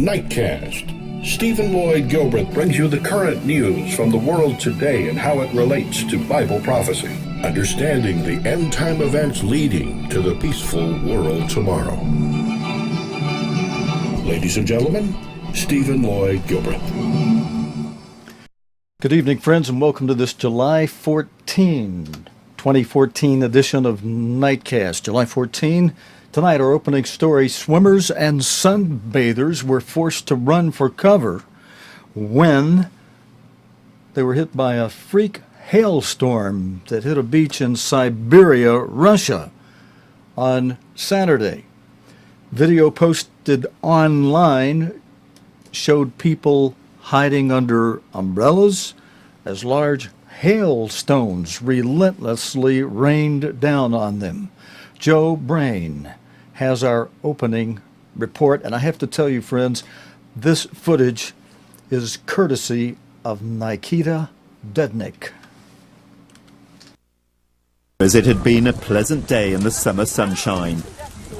Nightcast. Stephen Lloyd Gilbreth brings you the current news from the world today and how it relates to Bible prophecy. Understanding the end-time events leading to the peaceful world tomorrow. Ladies and gentlemen, Stephen Lloyd Gilbreth. Good evening, friends, and welcome to this July 14, 2014 edition of Nightcast. July 14. Tonight, our opening story, swimmers and sunbathers were forced to run for cover when they were hit by a freak hailstorm that hit a beach in Siberia, Russia, on Saturday. Video posted online showed people hiding under umbrellas as large hailstones relentlessly rained down on them. Joe Brain has our opening report, and I have to tell you, friends, this footage is courtesy of Nikita Dednick. As it had been a pleasant day in the summer sunshine,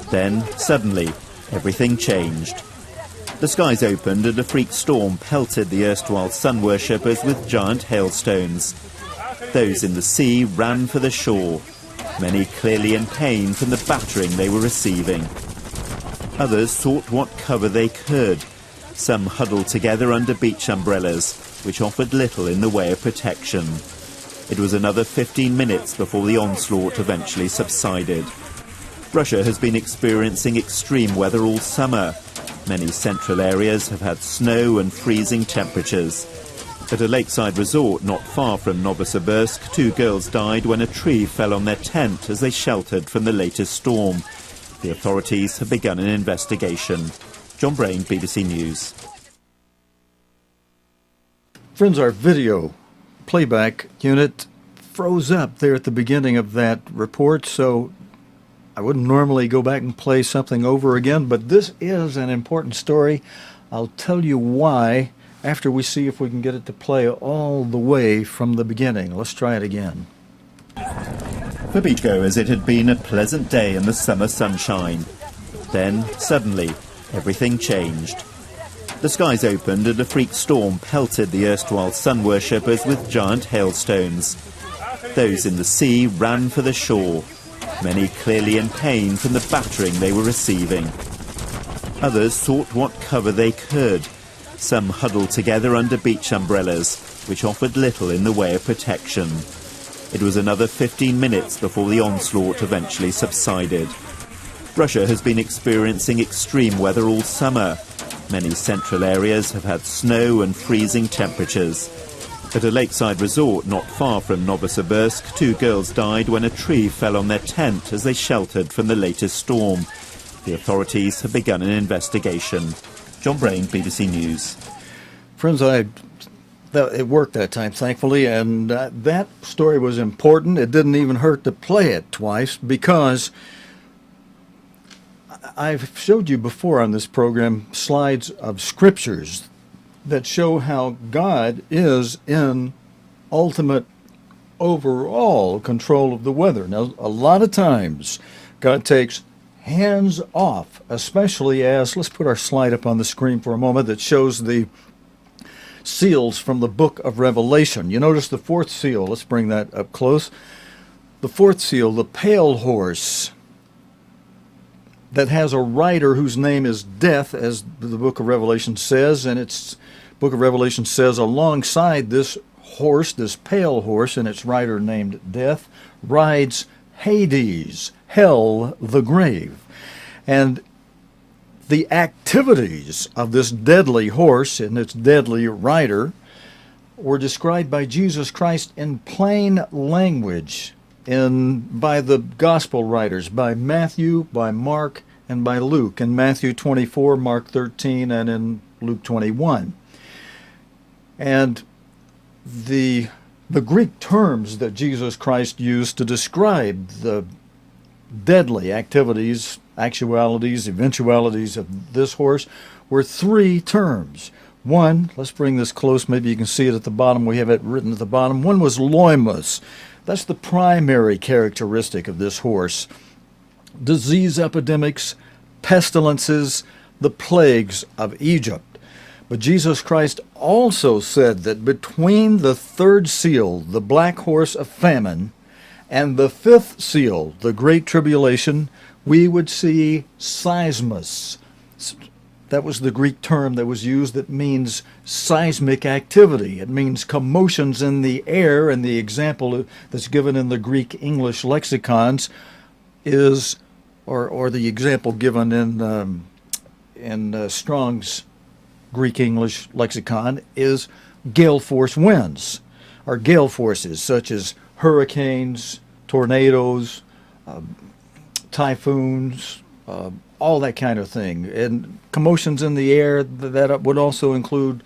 then suddenly everything changed. The skies opened and a freak storm pelted the erstwhile sun worshippers with giant hailstones. Those in the sea ran for the shore, many clearly in pain from the battering they were receiving. Others sought what cover they could. Some huddled together under beach umbrellas, which offered little in the way of protection. It was another 15 minutes before the onslaught eventually subsided. Russia has been experiencing extreme weather all summer. Many central areas have had snow and freezing temperatures. At a lakeside resort not far from Novosibirsk, 2 girls died when a tree fell on their tent as they sheltered from the latest storm. The authorities have begun an investigation. John Brain, BBC News. Friends, our video playback unit froze up there at the beginning of that report, so I wouldn't normally go back and play something over again, but this is an important story. I'll tell you why after we see if we can get it to play all the way from the beginning. Let's try it again. For beachgoers, it had been a pleasant day in the summer sunshine. Then, suddenly, everything changed. The skies opened and a freak storm pelted the erstwhile sun worshippers with giant hailstones. Those in the sea ran for the shore, many clearly in pain from the battering they were receiving. Others sought what cover they could. Some huddled together under beach umbrellas, which offered little in the way of protection. It was another 15 minutes before the onslaught eventually subsided. Russia has been experiencing extreme weather all summer. Many central areas have had snow and freezing temperatures. At a lakeside resort not far from Novosibirsk, 2 girls died when a tree fell on their tent as they sheltered from the latest storm. The authorities have begun an investigation. John Brain, BBC News. Friends, it worked that time, thankfully, and that story was important. It didn't even hurt to play it twice because I've showed you before on this program slides of scriptures that show how God is in ultimate overall control of the weather. Now, a lot of times God takes hands off, especially as, let's put our slide up on the screen for a moment that shows the seals from the book of Revelation. You notice the 4th seal. Let's bring that up close. The 4th seal, the pale horse that has a rider whose name is Death, as the book of Revelation says, and it's book of Revelation says alongside this horse, this pale horse, and its rider named Death, rides Hades, hell, the grave. And the activities of this deadly horse and its deadly rider were described by Jesus Christ in plain language by the gospel writers, by Matthew, by Mark, and by Luke. In Matthew 24, Mark 13, and in Luke 21. And the Greek terms that Jesus Christ used to describe the deadly activities, actualities, eventualities of this horse were 3 terms. One, let's bring this close, maybe you can see it at the bottom, we have it written at the bottom. One was loimos. That's the primary characteristic of this horse. Disease epidemics, pestilences, the plagues of Egypt. But Jesus Christ also said that between the third seal, the black horse of famine, and the fifth seal, the great tribulation, we would see seismus. That was the Greek term that was used that means seismic activity. It means commotions in the air, and the example that's given in the Greek English lexicons is, or the example given in Strong's Greek English lexicon is gale force winds, or gale forces such as hurricanes, tornadoes, typhoons, all that kind of thing. And commotions in the air, that would also include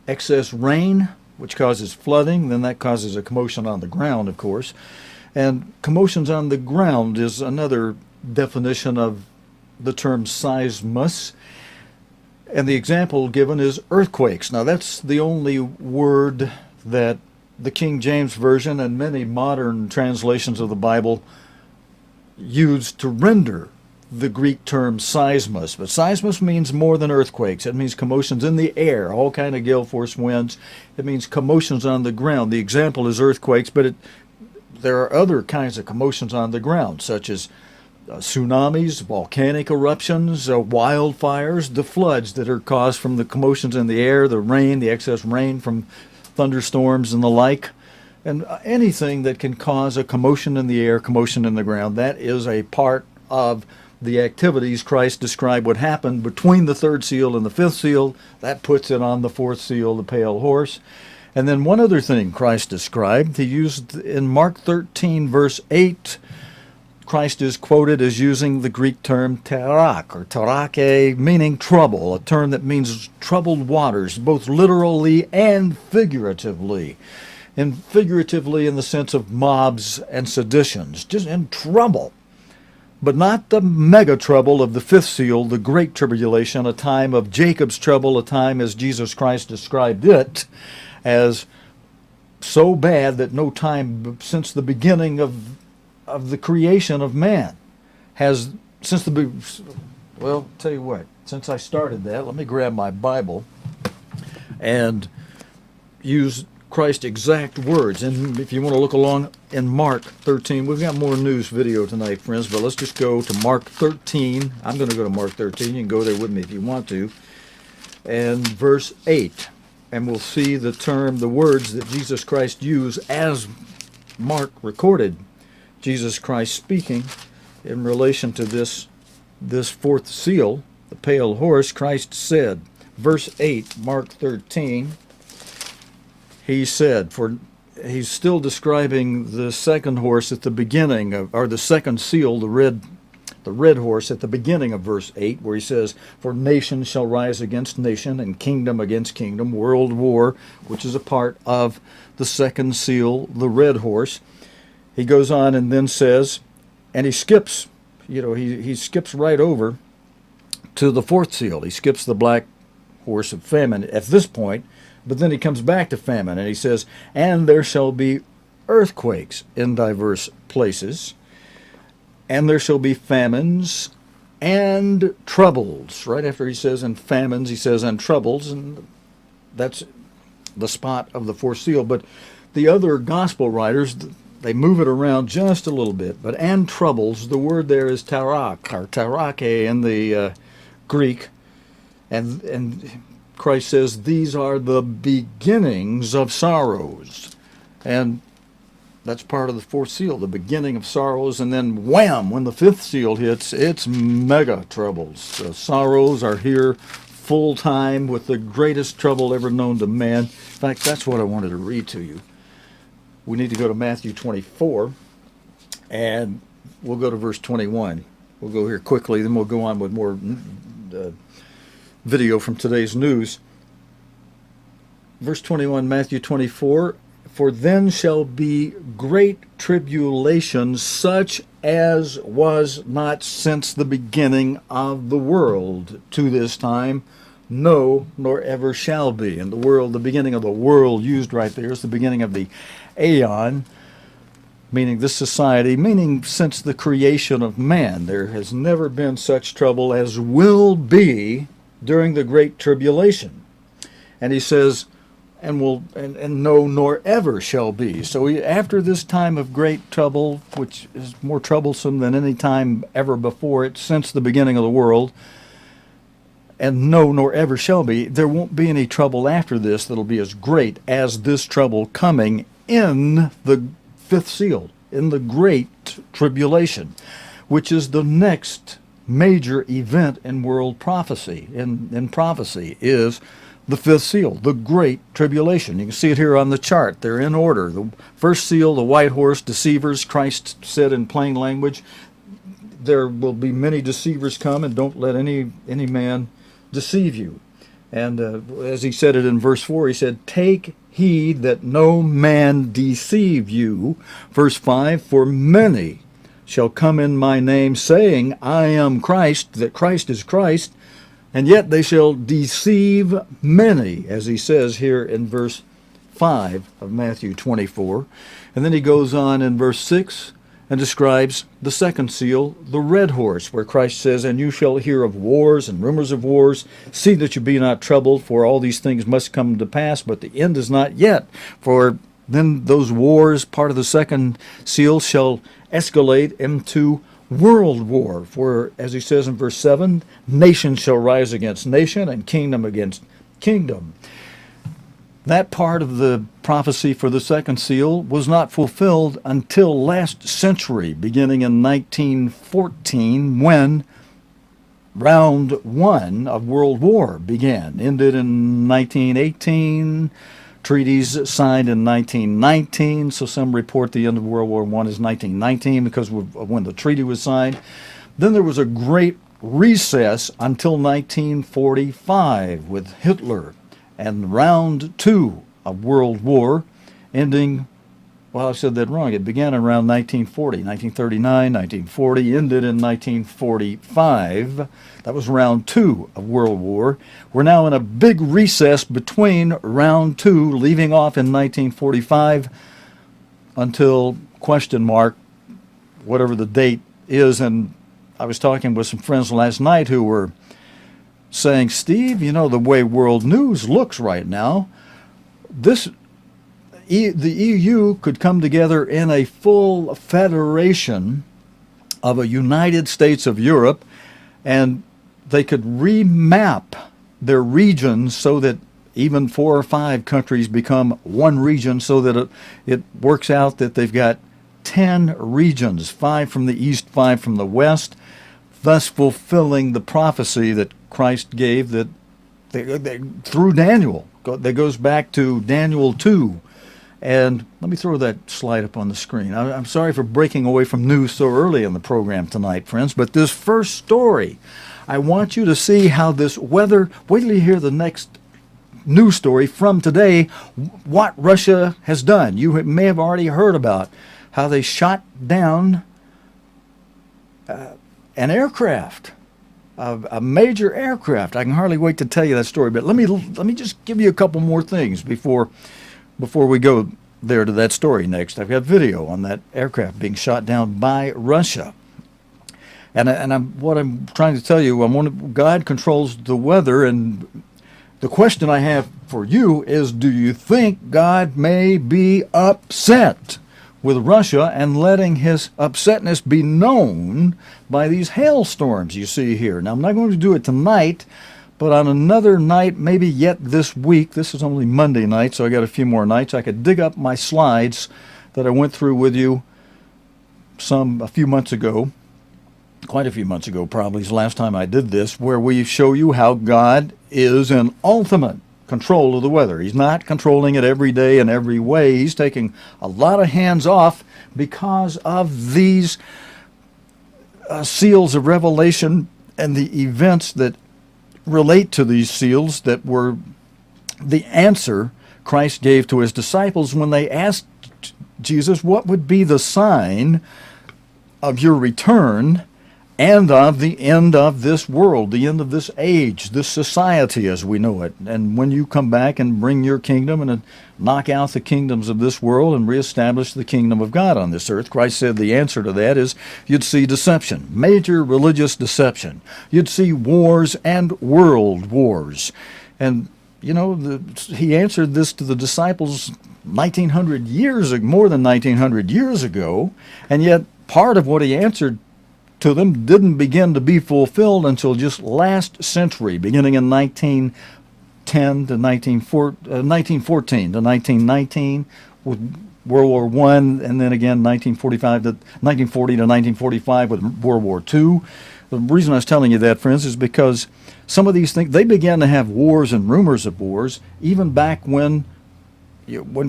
excess rain, which causes flooding. Then that causes a commotion on the ground, of course. And commotions on the ground is another definition of the term seismus. And the example given is earthquakes. Now, that's the only word that the King James Version and many modern translations of the Bible use to render the Greek term seismus. But seismus means more than earthquakes. It means commotions in the air, all kind of gale force winds. It means commotions on the ground. The example is earthquakes, but there are other kinds of commotions on the ground, such as tsunamis, volcanic eruptions, wildfires, the floods that are caused from the commotions in the air, the rain, the excess rain from thunderstorms and the like. And anything that can cause a commotion in the air, commotion in the ground, that is a part of the activities Christ described would happen between the third seal and the fifth seal. That puts it on the fourth seal, the pale horse. And then one other thing Christ described, he used in Mark 13, verse 8, Christ is quoted as using the Greek term terak, or terake, meaning trouble, a term that means troubled waters, both literally and figuratively. And figuratively in the sense of mobs and seditions, just in trouble. But not the mega trouble of the fifth seal, the great tribulation, a time of Jacob's trouble, a time as Jesus Christ described it, as so bad that no time since the beginning of the creation of man has, well, tell you what, since I started that, let me grab my Bible and use Christ's exact words. And if you want to look along in Mark 13, we've got more news video tonight, friends, but let's just go to Mark 13. I'm going to go to Mark 13. You can go there with me if you want to. And verse 8. And we'll see the words that Jesus Christ used as Mark recorded Jesus Christ speaking in relation to this fourth seal, the pale horse. Christ said, verse 8, Mark 13, he said, for he's still describing the second horse at the beginning of, or the second seal, the red horse at the beginning of verse 8, where he says, for nation shall rise against nation and kingdom against kingdom, world war, which is a part of the second seal, the red horse. He goes on and then says, and he skips, he skips right over to the fourth seal. He skips the black horse of famine at this point, but then he comes back to famine and he says, and there shall be earthquakes in diverse places, and there shall be famines and troubles. Right after he says and famines, he says and troubles, and that's the spot of the fourth seal. But the other gospel writers, they move it around just a little bit. But and troubles, the word there is tarak, or tarake in the Greek. And Christ says these are the beginnings of sorrows. And that's part of the fourth seal, the beginning of sorrows. And then wham, when the fifth seal hits, it's mega troubles. The sorrows are here full time with the greatest trouble ever known to man. In fact, that's what I wanted to read to you. We need to go to Matthew 24, and we'll go to verse 21. We'll go here quickly, then we'll go on with more video from today's news. Verse 21, Matthew 24, for then shall be great tribulation, such as was not since the beginning of the world to this time, no, nor ever shall be. And the world, the beginning of the world used right there is the beginning of the aeon, meaning this society, meaning since the creation of man. There has never been such trouble as will be during the great tribulation. And he says, and no, nor ever shall be. So after this time of great trouble, which is more troublesome than any time ever before it since the beginning of the world, and no, nor ever shall be, there won't be any trouble after this that'll be as great as this trouble coming in the fifth seal, in the great tribulation, which is the next major event in world prophecy. In prophecy is the fifth seal, the great tribulation. You can see it here on the chart. They're in order. The first seal, the white horse, deceivers. Christ said in plain language, there will be many deceivers come, and don't let any man deceive you. And as he said it in verse 4, he said, take heed that no man deceive you. Verse 5, for many shall come in my name, saying, I am Christ, that Christ is Christ, and yet they shall deceive many, as he says here in verse 5 of Matthew 24. And then he goes on in verse 6 and describes the second seal, the red horse, where Christ says, and you shall hear of wars and rumors of wars. See that you be not troubled, for all these things must come to pass, but the end is not yet. For then those wars, part of the second seal, shall escalate into world war. For, as he says in verse 7, nation shall rise against nation and kingdom against kingdom. That part of the prophecy for the second seal was not fulfilled until last century, beginning in 1914, when round one of World War began. Ended in 1918, treaties signed in 1919, so some report the end of World War I is 1919 because of when the treaty was signed. Then there was a great recess until 1945 with Hitler, and round two of World War ending, well, I said that wrong. It began around 1940, 1939, 1940, ended in 1945. That was round two of World War. We're now in a big recess between round two, leaving off in 1945 until question mark, whatever the date is. And I was talking with some friends last night who were saying, Steve, you know, the way world news looks right now, the EU could come together in a full federation of a United States of Europe, and they could remap their regions so that even 4 or 5 countries become one region, so that it works out that they've got 10 regions, 5 from the east, 5 from the west, thus fulfilling the prophecy that Christ gave that through Daniel. That goes back to Daniel 2. And let me throw that slide up on the screen. I'm sorry for breaking away from news so early in the program tonight, friends, but this first story, I want you to see how this weather, wait till you hear the next news story from today, what Russia has done. You may have already heard about how they shot down an aircraft, a major aircraft. I can hardly wait to tell you that story, but let me just give you a couple more things before we go there to that story next. I've got video on that aircraft being shot down by Russia. And what I'm trying to tell you, God controls the weather, and the question I have for you is, do you think God may be upset with Russia and letting his upsetness be known by these hailstorms you see here? Now, I'm not going to do it tonight, but on another night, maybe yet this week, this is only Monday night, so I got a few more nights, I could dig up my slides that I went through with you a few months ago, quite a few months ago probably is the last time I did this, where we show you how God is in ultimate control of the weather. He's not controlling it every day in every way. He's taking a lot of hands off because of these seals of revelation and the events that relate to these seals that were the answer Christ gave to his disciples when they asked Jesus, what would be the sign of your return and of the end of this world, the end of this age, this society as we know it. And when you come back and bring your kingdom and knock out the kingdoms of this world and reestablish the kingdom of God on this earth, Christ said the answer to that is you'd see deception, major religious deception. You'd see wars and world wars. And, you know, he answered this to the disciples 1900 years ago, more than 1900 years ago, and yet part of what he answered to them didn't begin to be fulfilled until just last century, beginning in 1910 to 1914 to 1919 with World War I, and then again 1940 to 1945 with World War II. The reason I was telling you that, friends, is because some of these things, they began to have wars and rumors of wars even back when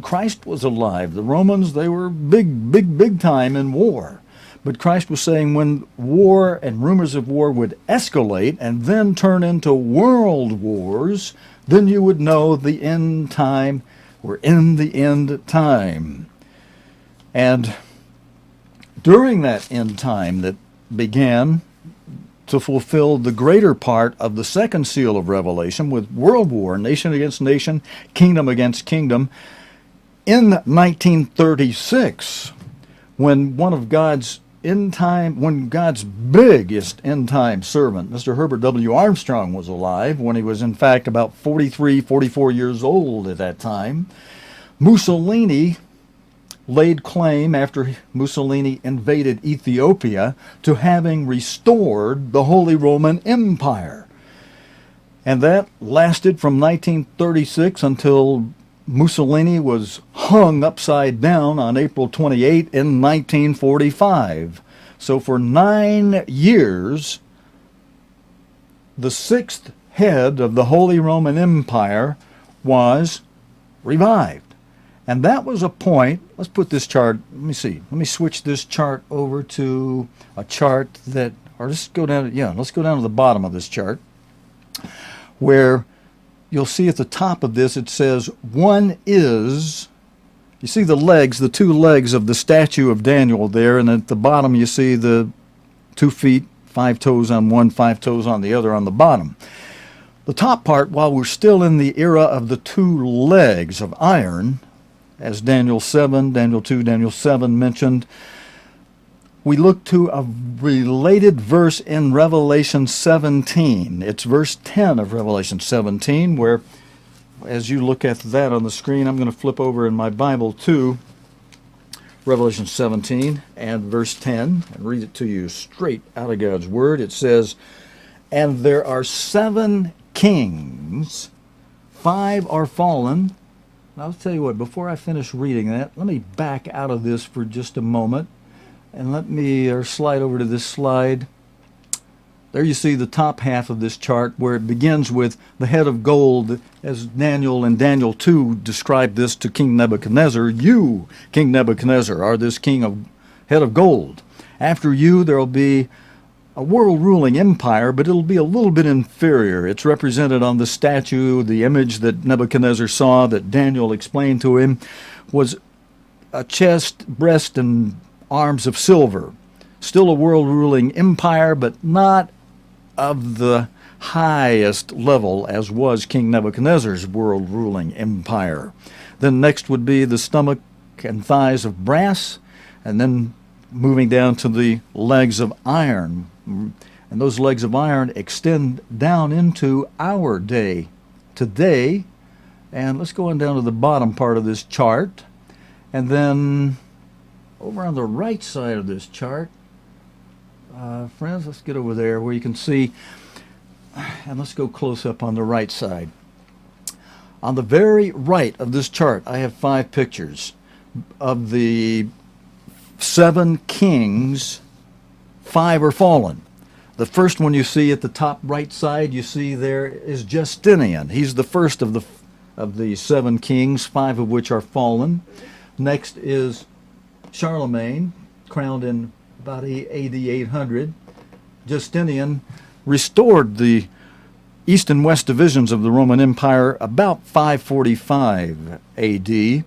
Christ was alive. The Romans, they were big time in war. But Christ was saying when war and rumors of war would escalate and then turn into world wars, then you would know the end time. We're in the end time. And during that end time that began to fulfill the greater part of the second seal of Revelation with world war, nation against nation, kingdom against kingdom, in 1936, when one of God's when God's biggest end-time servant, Mr. Herbert W. Armstrong, was alive, when he was in fact about 43, 44 years old at that time, Mussolini laid claim, after Mussolini invaded Ethiopia, to having restored the Holy Roman Empire. And that lasted from 1936 until Mussolini was hung upside down on April 28 in 1945. So for 9 years, the sixth head of the Holy Roman Empire was revived. And that was a point, let's put this chart, let me switch this chart over to a chart that, or let's go down to the bottom of this chart, where you'll see at the top of this it says, one is, you see the legs, the two legs of the statue of Daniel there, and at the bottom you see the 2 feet, 5 toes on one, 5 toes on the other on the bottom. The top part, while we're still in the era of the two legs of iron, as Daniel 7, Daniel 2, Daniel 7 mentioned, we look to a related verse in Revelation 17. It's verse 10 of Revelation 17, where, as you look at that on the screen, I'm going to flip over in my Bible to Revelation 17 and verse 10 and read it to you straight out of God's Word. It says, "And there are 7 kings, 5 are fallen." Now, I'll tell you what, before I finish reading that, let me back out of this for just a moment. And let me slide over to this slide. There you see the top half of this chart where it begins with the head of gold, as Daniel in Daniel 2 described this to King Nebuchadnezzar. You, King Nebuchadnezzar, are this head of gold. After you, there will be a world-ruling empire, but it'll be a little bit inferior. It's represented on the statue. The image that Nebuchadnezzar saw, that Daniel explained to him, was a chest, breast, and arms of silver. Still a world-ruling empire, but not of the highest level as was King Nebuchadnezzar's world-ruling empire. Then next would be the stomach and thighs of brass, and then moving down to the legs of iron. And those legs of iron extend down into our day today. And let's go on down to the bottom part of this chart. And then over on the right side of this chart, friends, let's get over there where you can see, and let's go close up on the right side. On the very right of this chart, I have 5 pictures of the 7 kings. 5 are fallen. The first one you see at the top right side, you see there is Justinian. He's the first of the 7 kings, 5 of which are fallen. Next is Charlemagne, crowned in about AD 800. Justinian restored the east and west divisions of the Roman Empire about 545 AD.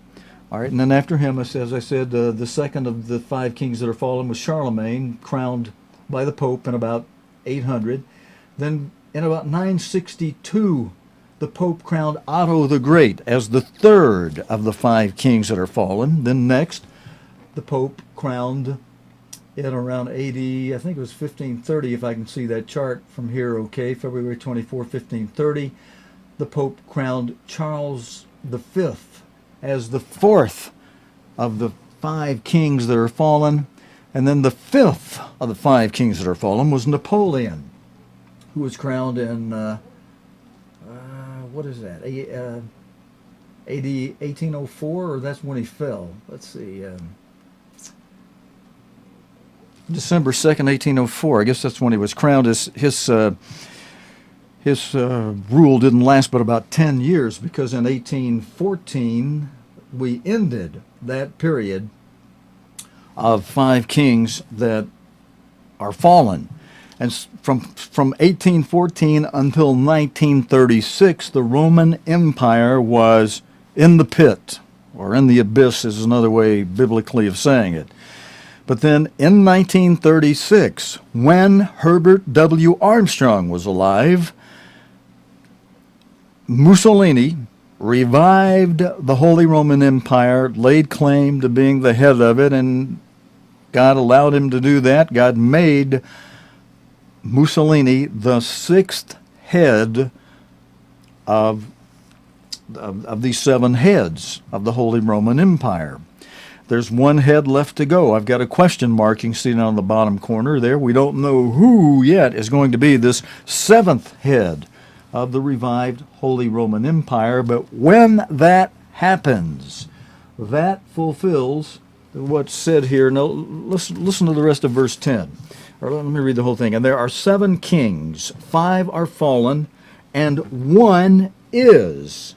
All right, and then after him, as I said, the second of the 5 kings that are fallen was Charlemagne, crowned by the Pope in about 800. Then in about 962, the Pope crowned Otto the Great as the third of the 5 kings that are fallen. Then next, the Pope crowned in around 80, I think it was 1530, if I can see that chart from here, okay, February 24, 1530, the Pope crowned Charles V as the fourth of the 5 kings that are fallen. And then the fifth of the 5 kings that are fallen was Napoleon, who was crowned in, what is that, 1804, or that's when he fell? Let's see, December 2nd, 1804. I guess that's when he was crowned. His rule didn't last but about 10 years, because in 1814 we ended that period of 5 kings that are fallen. And from 1814 until 1936, the Roman Empire was in the pit, or in the abyss is another way biblically of saying it. But then in 1936, when Herbert W. Armstrong was alive, Mussolini revived the Holy Roman Empire, laid claim to being the head of it, and God allowed him to do that. God made Mussolini the 6th head of these 7 heads of the Holy Roman Empire. There's 1 head left to go. I've got a question mark you can see on the bottom corner there. We don't know who yet is going to be this 7th head of the revived Holy Roman Empire, but when that happens, that fulfills what's said here. Now, listen to the rest of verse 10. Or let me read the whole thing. And there are 7 kings, 5 are fallen, and 1 is,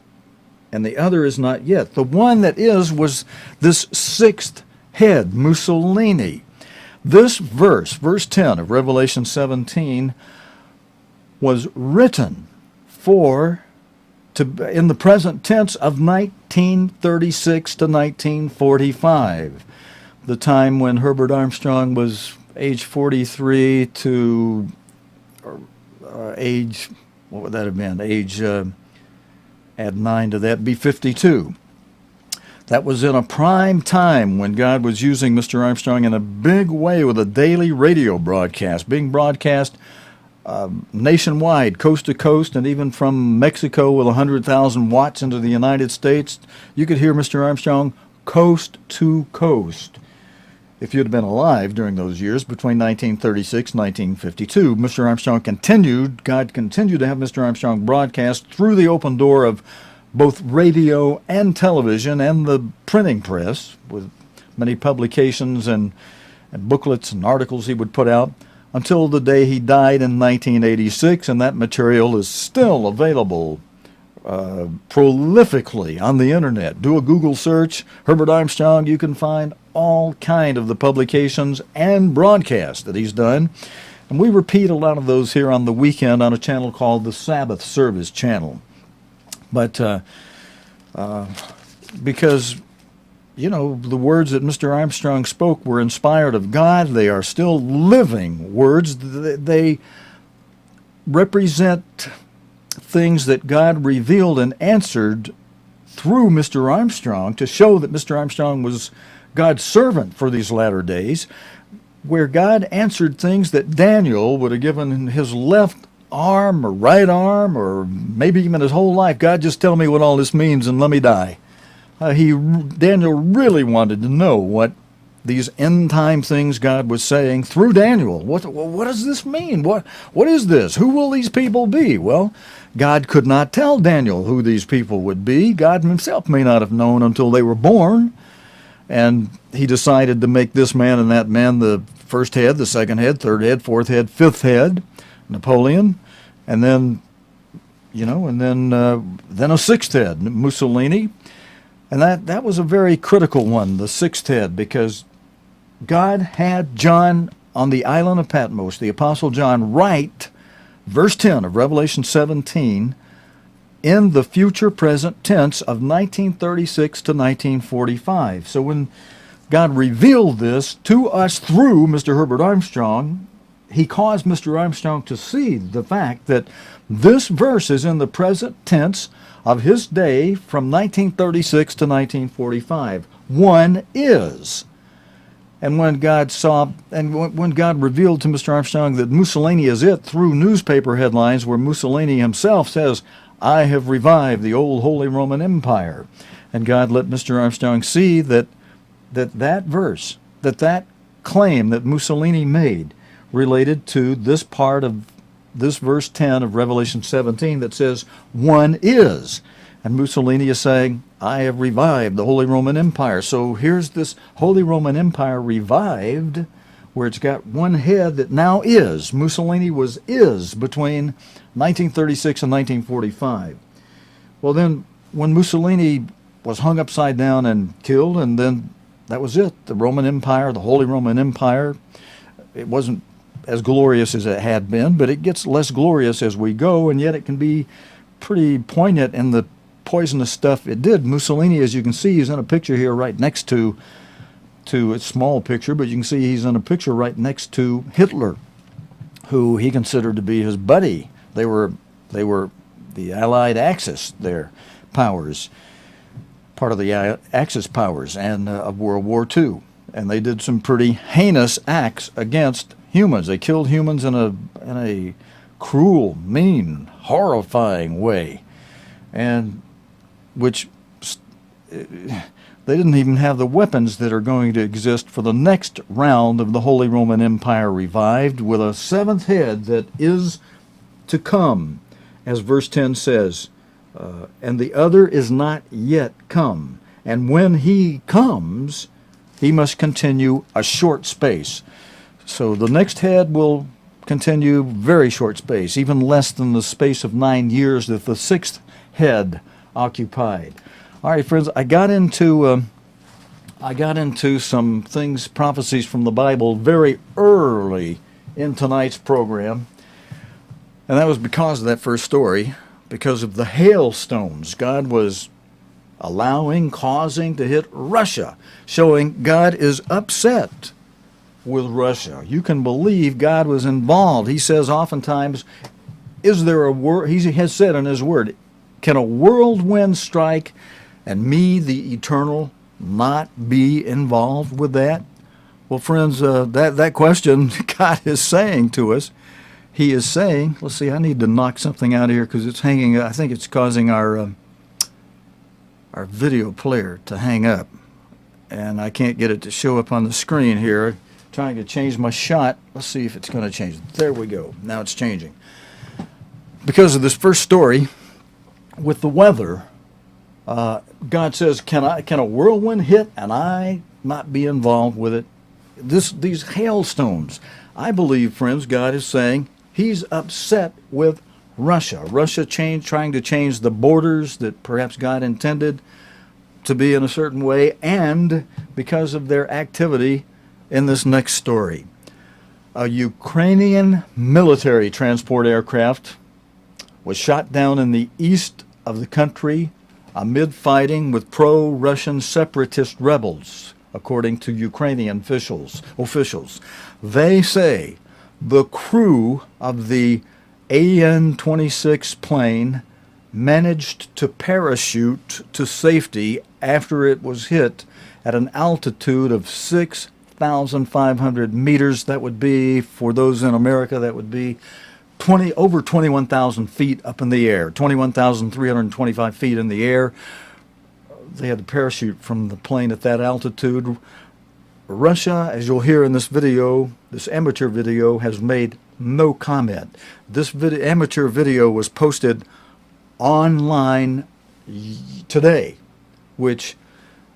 and the other is not yet. The one that is was this 6th head, Mussolini. This verse, verse 10 of Revelation 17, was written in the present tense of 1936 to 1945, the time when Herbert Armstrong was age 43 to age, what would that have been? Add 9 to that, be 52. That was in a prime time when God was using Mr. Armstrong in a big way with a daily radio broadcast, being broadcast nationwide, coast to coast, and even from Mexico with 100,000 watts into the United States. You could hear Mr. Armstrong coast to coast. If you'd have been alive during those years between 1936 and 1952, Mr. Armstrong God continued to have Mr. Armstrong broadcast through the open door of both radio and television and the printing press, with many publications and booklets and articles he would put out, until the day he died in 1986, and that material is still available prolifically on the internet. Do a Google search, Herbert Armstrong, you can find all kind of the publications and broadcasts that he's done. And we repeat a lot of those here on the weekend on a channel called the Sabbath Service Channel. But because, you know, the words that Mr. Armstrong spoke were inspired of God, they are still living words. They represent things that God revealed and answered through Mr. Armstrong to show that Mr. Armstrong was God's servant for these latter days, where God answered things that Daniel would have given his left arm or right arm or maybe even his whole life. God, just tell me what all this means and let me die. Daniel really wanted to know what these end time things God was saying through Daniel. What does this mean? What is this? Who will these people be? Well, God could not tell Daniel who these people would be. God himself may not have known until they were born. And he decided to make this man and that man the first head, the second head, third head, fourth head, fifth head, Napoleon, and then, then a sixth head, Mussolini. And that was a very critical one, the sixth head, because God had John on the island of Patmos, the Apostle John, write verse 10 of Revelation 17 in the future present tense of 1936 to 1945. So when God revealed this to us through Mr. Herbert Armstrong, he caused Mr. Armstrong to see the fact that this verse is in the present tense of his day from 1936 to 1945. One is. And when God when God revealed to Mr. Armstrong that Mussolini is it through newspaper headlines where Mussolini himself says, I have revived the old Holy Roman Empire. And God let Mr. Armstrong see that verse, that claim that Mussolini made related to this part of this verse 10 of Revelation 17 that says, one is. And Mussolini is saying, I have revived the Holy Roman Empire. So here's this Holy Roman Empire revived, where it's got one head that now is. Mussolini is between 1936 and 1945. Well, then, when Mussolini was hung upside down and killed, and then that was it. The Roman Empire, the Holy Roman Empire, it wasn't as glorious as it had been, but it gets less glorious as we go, and yet it can be pretty poignant in the poisonous stuff it did. Mussolini, as you can see, he's in a picture here right next to a small picture, but you can see he's in a picture right next to Hitler, who he considered to be his buddy. They were the Allied Axis, their powers, part of the Axis powers and of World War II. And they did some pretty heinous acts against humans. They killed humans in a cruel, mean, horrifying way, and which they didn't even have the weapons that are going to exist for the next round of the Holy Roman Empire revived, with a seventh head that is to come, as verse 10 says, and the other is not yet come. And when he comes, he must continue a short space. So the next head will continue very short space, even less than the space of 9 years that the sixth head occupied. All right, friends, I got into some things, prophecies from the Bible, very early in tonight's program, and that was because of that first story, because of the hailstones God was causing to hit Russia, showing God is upset with Russia. You can believe God was involved. He says oftentimes, is there a word? He has said in his word, can a whirlwind strike and me, the eternal, not be involved with that? Well, friends, that question God is saying to us. He is saying, let's see, I need to knock something out of here because it's hanging. I think it's causing our video player to hang up, and I can't get it to show up on the screen here. Trying to change my shot. Let's see if it's going to change. There we go. Now it's changing. Because of this first story with the weather, God says, can a whirlwind hit and I not be involved with it? These hailstones. I believe, friends, God is saying he's upset with Russia. Russia trying to change the borders that perhaps God intended to be in a certain way, and because of their activity in this next story. A Ukrainian military transport aircraft was shot down in the east of the country amid fighting with pro-Russian separatist rebels, according to Ukrainian officials. They say the crew of the AN-26 plane managed to parachute to safety after it was hit at an altitude of 6,500 meters. That would be, for those in America, that would be over 21,000 feet up in the air, 21,325 feet in the air. They had to parachute from the plane at that altitude. Russia, as you'll hear in this video, this amateur video, has made no comment. This amateur video was posted online today, which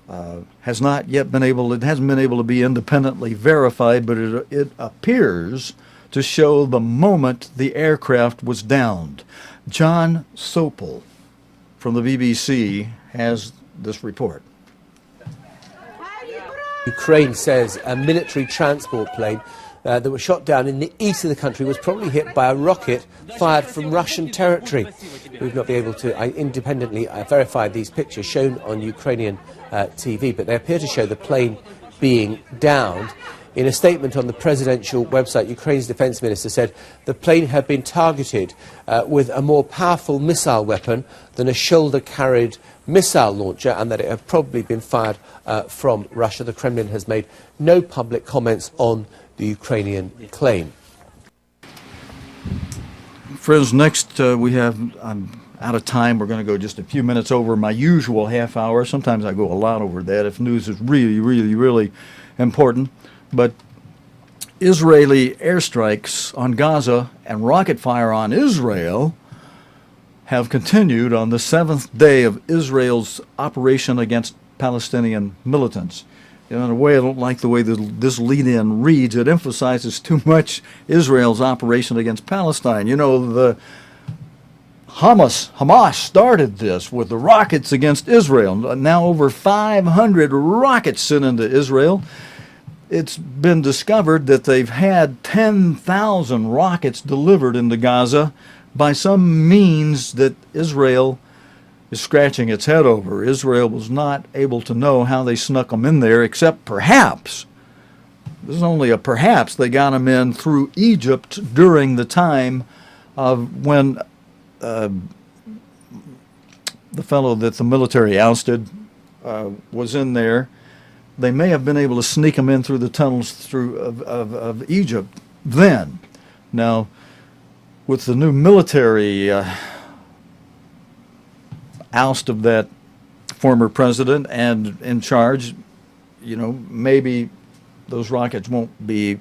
has not yet been able, it hasn't been able to be independently verified, but it appears to show the moment the aircraft was downed. John Sopel from the BBC has this report. Ukraine says a military transport plane that was shot down in the east of the country was probably hit by a rocket fired from Russian territory. We've not been able to independently verify these pictures shown on Ukrainian TV, but they appear to show the plane being downed. In a statement on the presidential website, Ukraine's defence minister said the plane had been targeted with a more powerful missile weapon than a shoulder-carried missile launcher, and that it had probably been fired from Russia. The Kremlin has made no public comments on the Ukrainian claim. Friends, next I'm out of time. We're going to go just a few minutes over my usual half hour. Sometimes I go a lot over that if news is really, really, really important. But Israeli airstrikes on Gaza and rocket fire on Israel have continued on the seventh day of Israel's operation against Palestinian militants. In a way, I don't like the way this lead-in reads. It emphasizes too much Israel's operation against Palestine. You know, the Hamas started this with the rockets against Israel. Now over 500 rockets sent into Israel. It's been discovered that they've had 10,000 rockets delivered into Gaza by some means that Israel is scratching its head over. Israel was not able to know how they snuck them in there, except perhaps, this is only a perhaps, they got them in through Egypt during the time of when the fellow that the military ousted was in there. They may have been able to sneak them in through the tunnels of Egypt then. Now, with the new military oust of that former president and in charge, you know, maybe those rockets won't be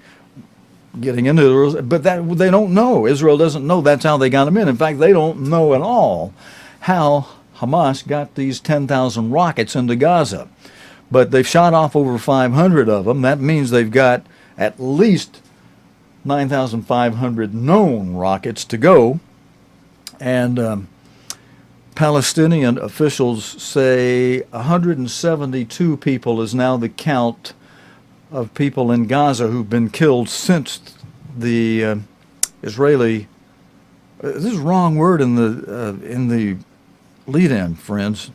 getting into the, but that they don't know. Israel doesn't know that's how they got them in. In fact, they don't know at all how Hamas got these 10,000 rockets into Gaza. But they've shot off over 500 of them. That means they've got at least 9,500 known rockets to go. And Palestinian officials say 172 people is now the count of people in Gaza who've been killed since the Israeli. This is the wrong word in the lead-in, friends.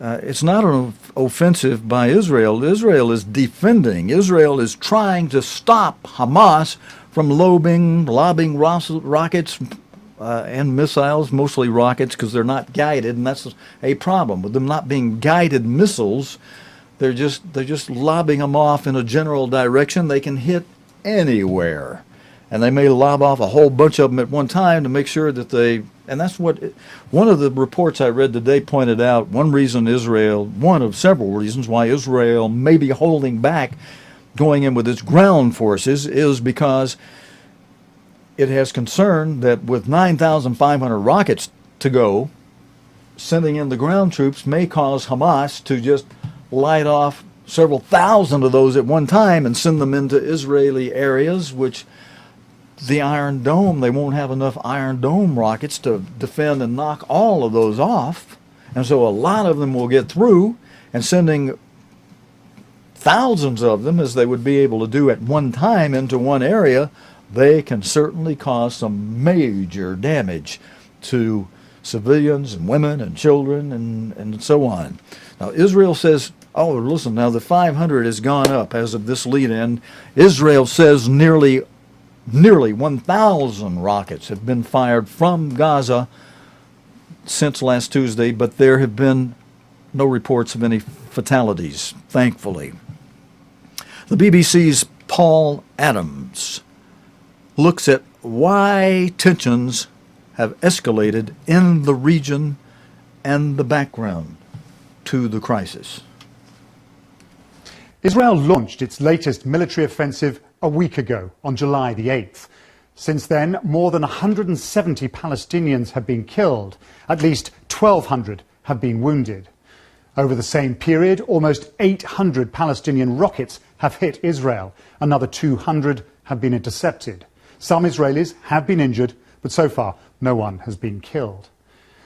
It's not an offensive by Israel. Israel is defending. Israel is trying to stop Hamas from lobbing rockets and missiles, mostly rockets, because they're not guided, and that's a problem. With them not being guided missiles, they're just lobbing them off in a general direction. They can hit anywhere, and they may lob off a whole bunch of them at one time to make sure that they. And that's what one of the reports I read today pointed out. One of several reasons why Israel may be holding back going in with its ground forces is because it has concern that with 9,500 rockets to go, sending in the ground troops may cause Hamas to just light off several thousand of those at one time and send them into Israeli areas, which the Iron Dome, they won't have enough Iron Dome rockets to defend and knock all of those off. And so a lot of them will get through, and sending thousands of them, as they would be able to do at one time into one area, they can certainly cause some major damage to civilians and women and children and so on. Now, Israel says, oh, listen, now the 500 has gone up as of this lead-in. Israel says nearly 1,000 rockets have been fired from Gaza since last Tuesday, but there have been no reports of any fatalities, thankfully. The BBC's Paul Adams looks at why tensions have escalated in the region and the background to the crisis. Israel launched its latest military offensive a week ago, on July the 8th. Since then, more than 170 Palestinians have been killed. At least 1,200 have been wounded. Over the same period, almost 800 Palestinian rockets have hit Israel. Another 200 have been intercepted. Some Israelis have been injured, but so far no one has been killed.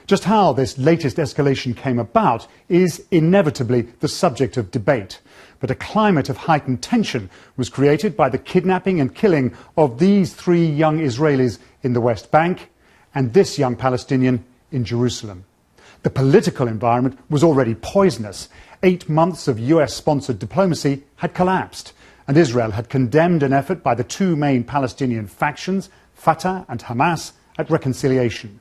Just how this latest escalation came about is inevitably the subject of debate. But a climate of heightened tension was created by the kidnapping and killing of these 3 young Israelis in the West Bank and this young Palestinian in Jerusalem. The political environment was already poisonous. 8 months of US-sponsored diplomacy had collapsed, and Israel had condemned an effort by the two main Palestinian factions, Fatah and Hamas, at reconciliation.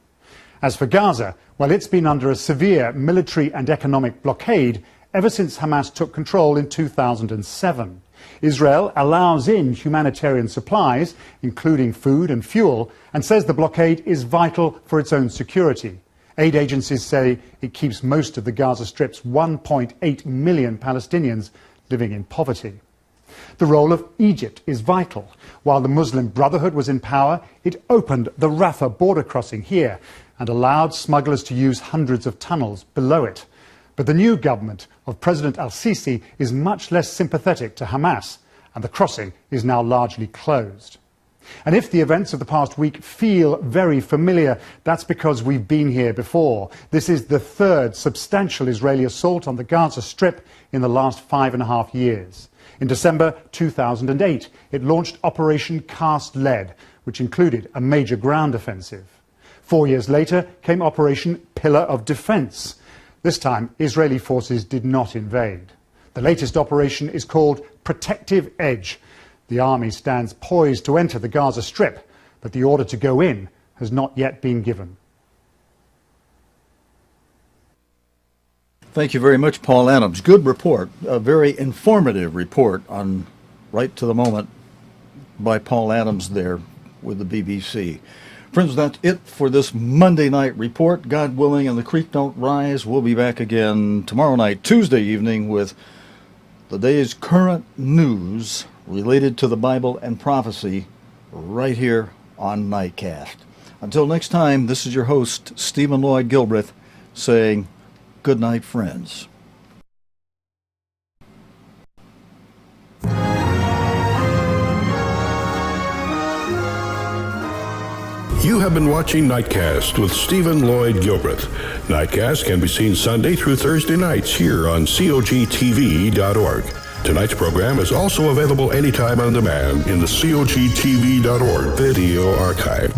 As for Gaza, well, it's been under a severe military and economic blockade ever since Hamas took control in 2007. Israel allows in humanitarian supplies, including food and fuel, and says the blockade is vital for its own security. Aid agencies say it keeps most of the Gaza Strip's 1.8 million Palestinians living in poverty. The role of Egypt is vital. While the Muslim Brotherhood was in power, it opened the Rafah border crossing here and allowed smugglers to use hundreds of tunnels below it. But the new government of President al-Sisi is much less sympathetic to Hamas, and the crossing is now largely closed. And if the events of the past week feel very familiar, that's because we've been here before. This is the third substantial Israeli assault on the Gaza Strip in the last 5.5 years. In December 2008, it launched Operation Cast Lead, which included a major ground offensive. 4 years later came Operation Pillar of Defense. This time, Israeli forces did not invade. The latest operation is called Protective Edge. The army stands poised to enter the Gaza Strip, but the order to go in has not yet been given. Thank you very much, Paul Adams. Good report, a very informative report on right to the moment by Paul Adams there with the BBC. Friends, that's it for this Monday night report. God willing and the creek don't rise, we'll be back again tomorrow night, Tuesday evening, with the day's current news related to the Bible and prophecy right here on Nightcast. Until next time, this is your host, Stephen Lloyd Gilbreth, saying good night, friends. You have been watching Nightcast with Stephen Lloyd Gilbreth. Nightcast can be seen Sunday through Thursday nights here on cogtv.org. Tonight's program is also available anytime on demand in the cogtv.org video archive.